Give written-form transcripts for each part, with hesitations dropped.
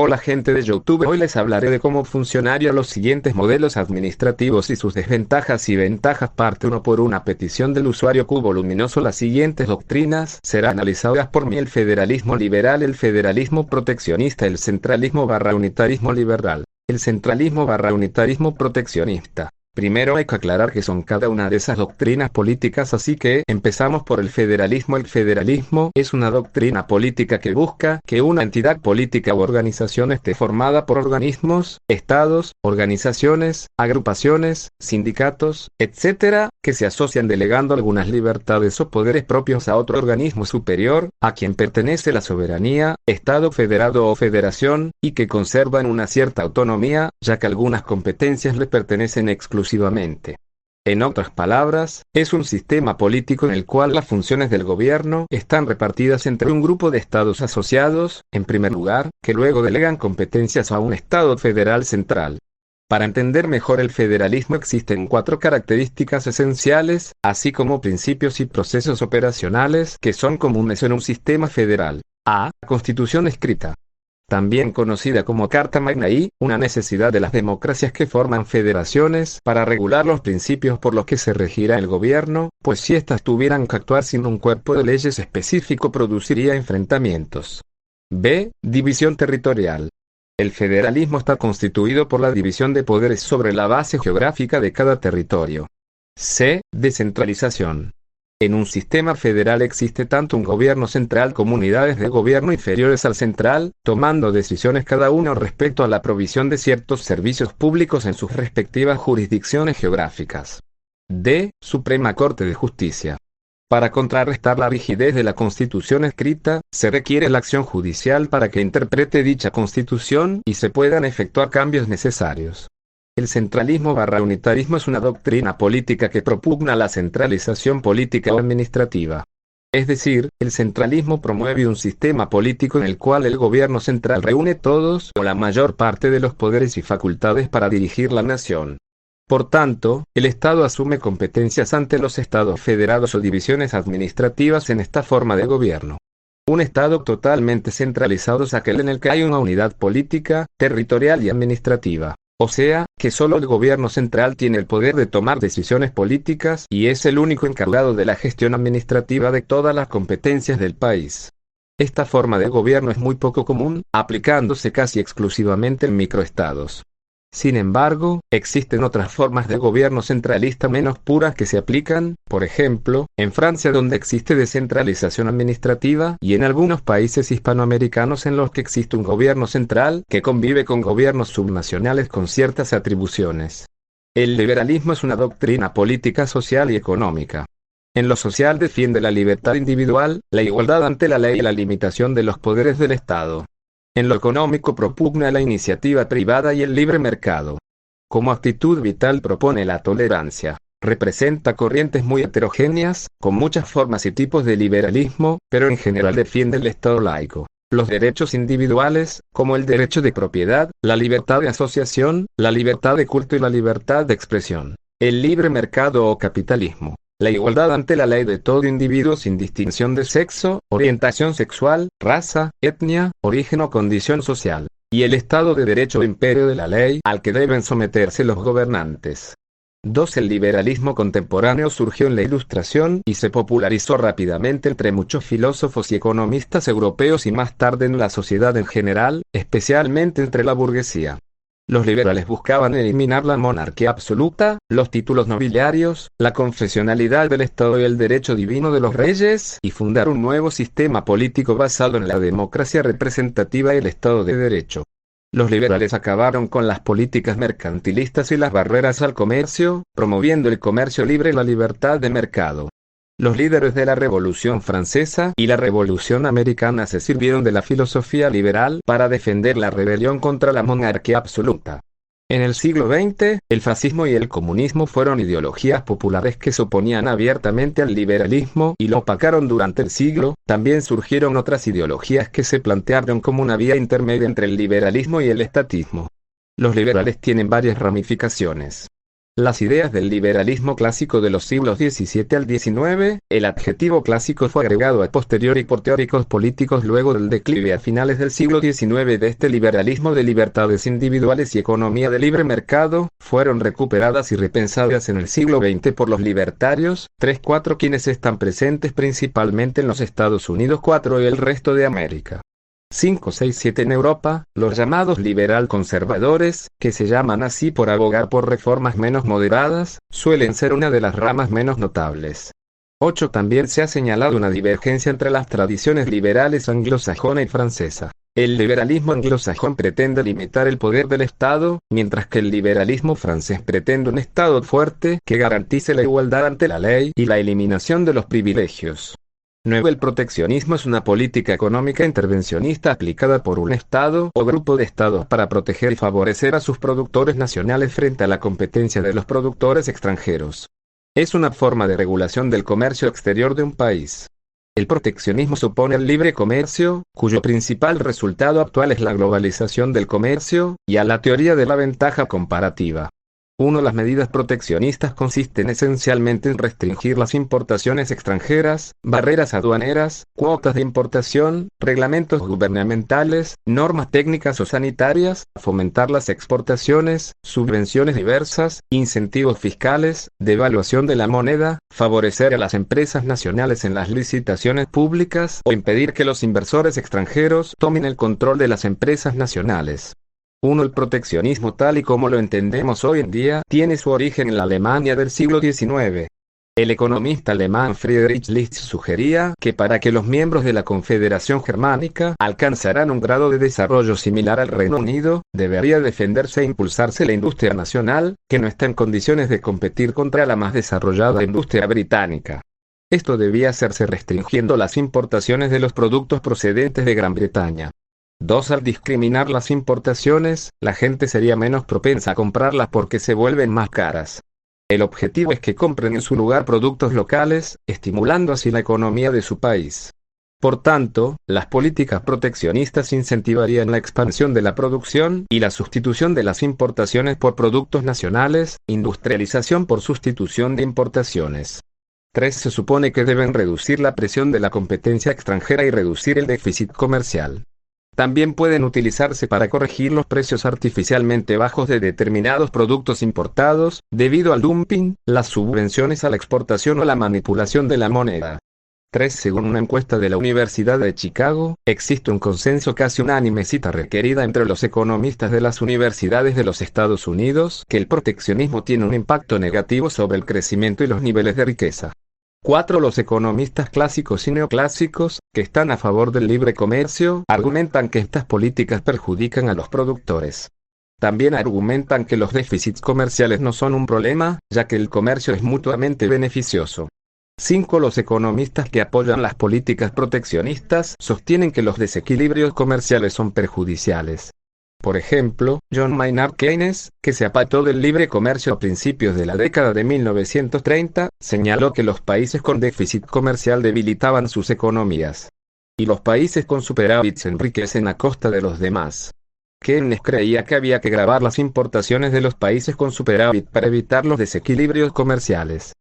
Hola gente de YouTube, hoy les hablaré de cómo funcionarían los siguientes modelos administrativos y sus desventajas y ventajas. Parte 1. Por una petición del usuario Cubo Luminoso, las siguientes doctrinas serán analizadas por mí: el federalismo liberal, el federalismo proteccionista, el centralismo/unitarismo liberal, el centralismo/unitarismo proteccionista. Primero hay que aclarar qué son cada una de esas doctrinas políticas, así que empezamos por el federalismo. El federalismo es una doctrina política que busca que una entidad política u organización esté formada por organismos, estados, organizaciones, agrupaciones, sindicatos, etc., que se asocian delegando algunas libertades o poderes propios a otro organismo superior, a quien pertenece la soberanía, estado federado o federación, y que conservan una cierta autonomía, ya que algunas competencias le pertenecen exclusivamente. En otras palabras, es un sistema político en el cual las funciones del gobierno están repartidas entre un grupo de estados asociados, en primer lugar, que luego delegan competencias a un estado federal central. Para entender mejor el federalismo existen 4 características esenciales, así como principios y procesos operacionales que son comunes en un sistema federal. A. Constitución escrita, también conocida como Carta Magna, y una necesidad de las democracias que forman federaciones para regular los principios por los que se regirá el gobierno, pues si éstas tuvieran que actuar sin un cuerpo de leyes específico produciría enfrentamientos. B. División territorial. El federalismo está constituido por la división de poderes sobre la base geográfica de cada territorio. C. Descentralización. En un sistema federal existe tanto un gobierno central como unidades de gobierno inferiores al central, tomando decisiones cada uno respecto a la provisión de ciertos servicios públicos en sus respectivas jurisdicciones geográficas. D. Suprema Corte de Justicia. Para contrarrestar la rigidez de la Constitución escrita, se requiere la acción judicial para que interprete dicha Constitución y se puedan efectuar cambios necesarios. El centralismo/unitarismo es una doctrina política que propugna la centralización política o administrativa. Es decir, el centralismo promueve un sistema político en el cual el gobierno central reúne todos o la mayor parte de los poderes y facultades para dirigir la nación. Por tanto, el Estado asume competencias ante los estados federados o divisiones administrativas en esta forma de gobierno. Un Estado totalmente centralizado es aquel en el que hay una unidad política, territorial y administrativa. O sea, que solo el gobierno central tiene el poder de tomar decisiones políticas y es el único encargado de la gestión administrativa de todas las competencias del país. Esta forma de gobierno es muy poco común, aplicándose casi exclusivamente en microestados. Sin embargo, existen otras formas de gobierno centralista menos puras que se aplican, por ejemplo, en Francia, donde existe descentralización administrativa, y en algunos países hispanoamericanos en los que existe un gobierno central que convive con gobiernos subnacionales con ciertas atribuciones. El liberalismo es una doctrina política, social y económica. En lo social defiende la libertad individual, la igualdad ante la ley y la limitación de los poderes del Estado. En lo económico propugna la iniciativa privada y el libre mercado. Como actitud vital propone la tolerancia. Representa corrientes muy heterogéneas, con muchas formas y tipos de liberalismo, pero en general defiende el Estado laico, los derechos individuales, como el derecho de propiedad, la libertad de asociación, la libertad de culto y la libertad de expresión, el libre mercado o capitalismo. La igualdad ante la ley de todo individuo sin distinción de sexo, orientación sexual, raza, etnia, origen o condición social. Y el Estado de Derecho o imperio de la ley al que deben someterse los gobernantes. 2. El liberalismo contemporáneo surgió en la Ilustración y se popularizó rápidamente entre muchos filósofos y economistas europeos y más tarde en la sociedad en general, especialmente entre la burguesía. Los liberales buscaban eliminar la monarquía absoluta, los títulos nobiliarios, la confesionalidad del Estado y el derecho divino de los reyes, y fundar un nuevo sistema político basado en la democracia representativa y el Estado de Derecho. Los liberales acabaron con las políticas mercantilistas y las barreras al comercio, promoviendo el comercio libre y la libertad de mercado. Los líderes de la Revolución Francesa y la Revolución Americana se sirvieron de la filosofía liberal para defender la rebelión contra la monarquía absoluta. En el siglo XX, el fascismo y el comunismo fueron ideologías populares que se oponían abiertamente al liberalismo y lo opacaron durante el siglo. También surgieron otras ideologías que se plantearon como una vía intermedia entre el liberalismo y el estatismo. Los liberales tienen varias ramificaciones. Las ideas del liberalismo clásico de los siglos XVII al XIX, el adjetivo clásico fue agregado a posteriori por teóricos políticos luego del declive a finales del siglo XIX de este liberalismo de libertades individuales y economía de libre mercado, fueron recuperadas y repensadas en el siglo XX por los libertarios, 3-4 quienes están presentes principalmente en los Estados Unidos, 4 y el resto de América. 5, 6, 7 en Europa, los llamados liberal-conservadores, que se llaman así por abogar por reformas menos moderadas, suelen ser una de las ramas menos notables. 8. También se ha señalado una divergencia entre las tradiciones liberales anglosajona y francesa. El liberalismo anglosajón pretende limitar el poder del Estado, mientras que el liberalismo francés pretende un Estado fuerte que garantice la igualdad ante la ley y la eliminación de los privilegios. 9. El proteccionismo es una política económica intervencionista aplicada por un Estado o grupo de Estados para proteger y favorecer a sus productores nacionales frente a la competencia de los productores extranjeros. Es una forma de regulación del comercio exterior de un país. El proteccionismo supone el libre comercio, cuyo principal resultado actual es la globalización del comercio, y a la teoría de la ventaja comparativa. 1. Las medidas proteccionistas consisten esencialmente en restringir las importaciones extranjeras, barreras aduaneras, cuotas de importación, reglamentos gubernamentales, normas técnicas o sanitarias, fomentar las exportaciones, subvenciones diversas, incentivos fiscales, devaluación de la moneda, favorecer a las empresas nacionales en las licitaciones públicas o impedir que los inversores extranjeros tomen el control de las empresas nacionales. 1. El proteccionismo tal y como lo entendemos hoy en día tiene su origen en la Alemania del siglo XIX. El economista alemán Friedrich List sugería que para que los miembros de la Confederación Germánica alcanzaran un grado de desarrollo similar al Reino Unido, debería defenderse e impulsarse la industria nacional, que no está en condiciones de competir contra la más desarrollada industria británica. Esto debía hacerse restringiendo las importaciones de los productos procedentes de Gran Bretaña. 2. Al discriminar las importaciones, la gente sería menos propensa a comprarlas porque se vuelven más caras. El objetivo es que compren en su lugar productos locales, estimulando así la economía de su país. Por tanto, las políticas proteccionistas incentivarían la expansión de la producción y la sustitución de las importaciones por productos nacionales, industrialización por sustitución de importaciones. 3. Se supone que deben reducir la presión de la competencia extranjera y reducir el déficit comercial. También pueden utilizarse para corregir los precios artificialmente bajos de determinados productos importados, debido al dumping, las subvenciones a la exportación o la manipulación de la moneda. 3. Según una encuesta de la Universidad de Chicago, existe un consenso casi unánime cita requerida entre los economistas de las universidades de los Estados Unidos que el proteccionismo tiene un impacto negativo sobre el crecimiento y los niveles de riqueza. 4. Los economistas clásicos y neoclásicos, que están a favor del libre comercio, argumentan que estas políticas perjudican a los productores. También argumentan que los déficits comerciales no son un problema, ya que el comercio es mutuamente beneficioso. 5. Los economistas que apoyan las políticas proteccionistas sostienen que los desequilibrios comerciales son perjudiciales. Por ejemplo, John Maynard Keynes, que se apartó del libre comercio a principios de la década de 1930, señaló que los países con déficit comercial debilitaban sus economías. Y los países con superávit se enriquecen a costa de los demás. Keynes creía que había que gravar las importaciones de los países con superávit para evitar los desequilibrios comerciales.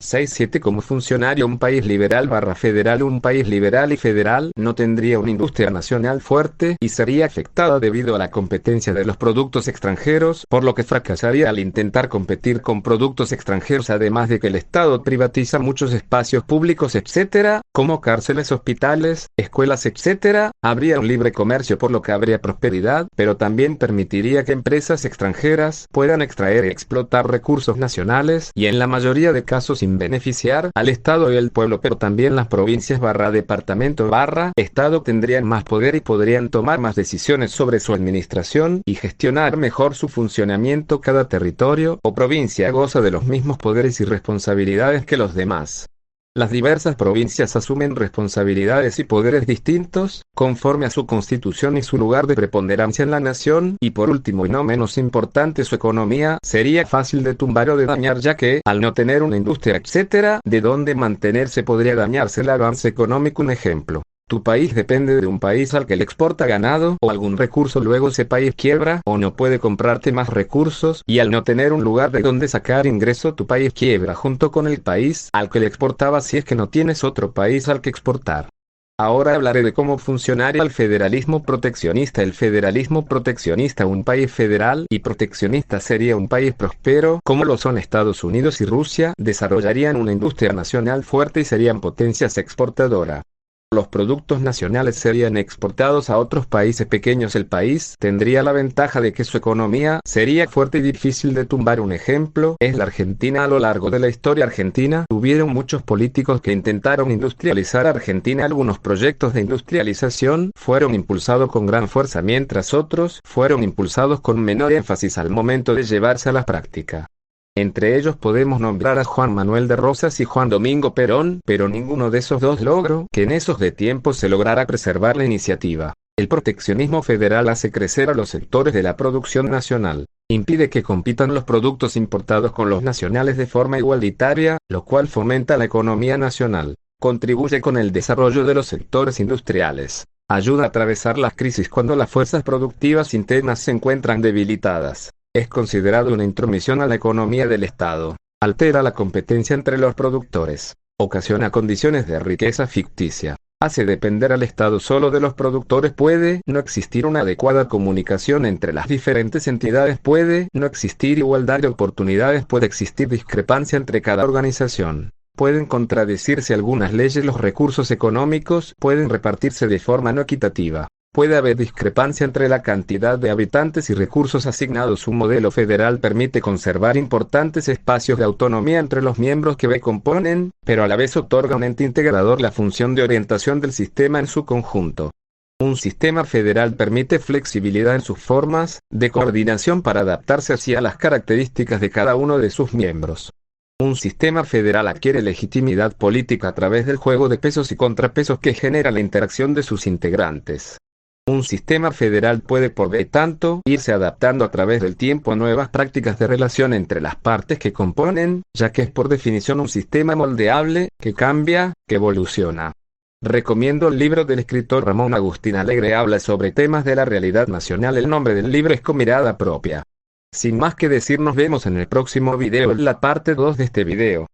6-7 Como funcionario un país liberal/federal Un país liberal y federal no tendría una industria nacional fuerte y sería afectada debido a la competencia de los productos extranjeros, por lo que fracasaría al intentar competir con productos extranjeros, además de que el Estado privatiza muchos espacios públicos etc., como cárceles, hospitales, escuelas etc. Habría un libre comercio por lo que habría prosperidad, pero también permitiría que empresas extranjeras puedan extraer y explotar recursos nacionales y en la mayoría de casos sin beneficiar al Estado y al pueblo, pero también las provincias/departamento/Estado tendrían más poder y podrían tomar más decisiones sobre su administración y gestionar mejor su funcionamiento. Cada territorio o provincia goza de los mismos poderes y responsabilidades que los demás. Las diversas provincias asumen responsabilidades y poderes distintos, conforme a su constitución y su lugar de preponderancia en la nación, y por último y no menos importante, su economía sería fácil de tumbar o de dañar, ya que, al no tener una industria etc., de donde mantenerse podría dañarse el avance económico. Un ejemplo. Tu país depende de un país al que le exporta ganado o algún recurso, luego ese país quiebra o no puede comprarte más recursos, y al no tener un lugar de donde sacar ingreso tu país quiebra junto con el país al que le exportaba si es que no tienes otro país al que exportar. Ahora hablaré de cómo funcionaría el federalismo proteccionista. El federalismo proteccionista, un país federal y proteccionista sería un país próspero, como lo son Estados Unidos y Rusia, desarrollarían una industria nacional fuerte y serían potencias exportadoras. Los productos nacionales serían exportados a otros países pequeños. El país tendría la ventaja de que su economía sería fuerte y difícil de tumbar. Un ejemplo es la Argentina. A lo largo de la historia argentina, hubieron muchos políticos que intentaron industrializar a Argentina. Algunos proyectos de industrialización fueron impulsados con gran fuerza, mientras otros fueron impulsados con menor énfasis al momento de llevarse a la práctica. Entre ellos podemos nombrar a Juan Manuel de Rosas y Juan Domingo Perón, pero ninguno de esos dos logró que en esos de tiempo se lograra preservar la iniciativa. El proteccionismo federal hace crecer a los sectores de la producción nacional, impide que compitan los productos importados con los nacionales de forma igualitaria, lo cual fomenta la economía nacional, contribuye con el desarrollo de los sectores industriales, ayuda a atravesar las crisis cuando las fuerzas productivas internas se encuentran debilitadas. Es considerado una intromisión a la economía del Estado, altera la competencia entre los productores, ocasiona condiciones de riqueza ficticia, hace depender al Estado solo de los productores, puede no existir una adecuada comunicación entre las diferentes entidades, puede no existir igualdad de oportunidades, puede existir discrepancia entre cada organización. Pueden contradecirse algunas leyes, los recursos económicos pueden repartirse de forma no equitativa. Puede haber discrepancia entre la cantidad de habitantes y recursos asignados. Un modelo federal permite conservar importantes espacios de autonomía entre los miembros que componen, pero a la vez otorga a un ente integrador la función de orientación del sistema en su conjunto. Un sistema federal permite flexibilidad en sus formas de coordinación para adaptarse hacia las características de cada uno de sus miembros. Un sistema federal adquiere legitimidad política a través del juego de pesos y contrapesos que genera la interacción de sus integrantes. Un sistema federal puede, por de tanto, irse adaptando a través del tiempo a nuevas prácticas de relación entre las partes que componen, ya que es por definición un sistema moldeable, que cambia, que evoluciona. Recomiendo el libro del escritor Ramón Agustín Alegre, habla sobre temas de la realidad nacional. El nombre del libro es Con mirada propia. Sin más que decir, nos vemos en el próximo video, en la parte 2 de este video.